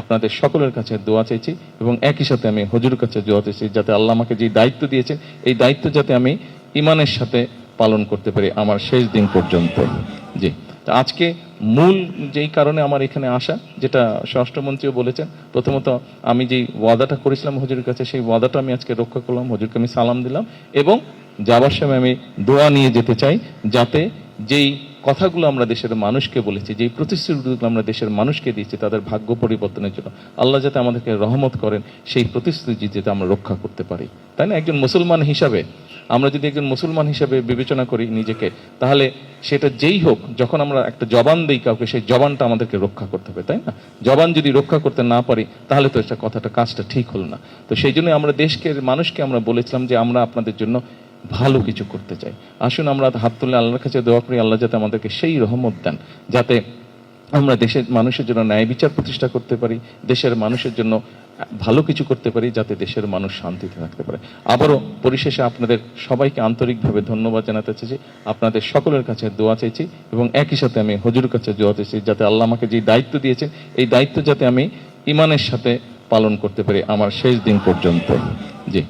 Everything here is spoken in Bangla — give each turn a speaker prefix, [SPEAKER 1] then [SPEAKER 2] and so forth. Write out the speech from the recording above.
[SPEAKER 1] আপনাদের সকলের কাছে দোয়া চাইছি এবং একই সাথে আমি হুজুরের কাছে দোয়া চাইছি যাতে আল্লাহ আমাকে যে দায়িত্ব দিয়েছেন এই দায়িত্ব যাতে আমি ঈমানের সাথে পালন করতে পারি আমার শেষ দিন পর্যন্ত। জি, তো আজকে মূল যেই কারণে আমার এখানে আসা, যেটা স্বরাষ্ট্রমন্ত্রীও বলেছেন, প্রথমত আমি যেই ওয়াদাটা করেছিলাম হুজুরের কাছে সেই ওয়াদাটা আমি আজকে রক্ষা করলাম, হুজুরকে আমি সালাম দিলাম এবং যাবার সময় আমি দোয়া নিয়ে যেতে চাই যাতে যেই কথাগুলো আমরা দেশের মানুষকে বলেছি, যেই প্রতিশ্রুতিগুলো আমরা দেশের মানুষকে দিয়েছি তাদের ভাগ্য পরিবর্তনের জন্য আল্লাহ যাতে আমাদেরকে রহমত করেন, সেই প্রতিশ্রুতি যাতে আমরা রক্ষা করতে পারি, তাই না? একজন মুসলমান হিসাবে আমরা যদি একজন মুসলমান হিসাবে বিবেচনা করি নিজেকে, তাহলে সেটা যেই হোক, যখন আমরা একটা জবান দিই কাউকে, সেই জবানটা আমাদেরকে রক্ষা করতে হবে, তাই না? জবান যদি রক্ষা করতে না পারি তাহলে তো এটা কাজটা ঠিক হলো না। তো সেই জন্য আমরা দেশকে মানুষকে আমরা বলেছিলাম যে আমরা আপনাদের জন্য ভালো কিছু করতে চাই। আসুন আমরা হাত তুলে আল্লাহর কাছে দোয়া করি আল্লাহ যাতে আমাদেরকে সেই রহমত দেন যাতে আমরা দেশের মানুষের জন্য ন্যায় বিচার প্রতিষ্ঠা করতে পারি, দেশের মানুষের জন্য ভালো কিছু করতে পারি, যাতে দেশের মানুষ শান্তিতে থাকতে পারে। আবারও পরিশেষে আপনাদের সবাইকে আন্তরিকভাবে ধন্যবাদ জানাতে চাইছি, আপনাদের সকলের কাছে দোয়া চাইছি এবং একই সাথে আমি হুজুরের কাছে দোয়া চাইছি যাতে আল্লাহ আমাকে যে দায়িত্ব দিয়েছেন এই দায়িত্ব যাতে আমি ঈমানের সাথে পালন করতে পারি আমার শেষ দিন পর্যন্ত। জি।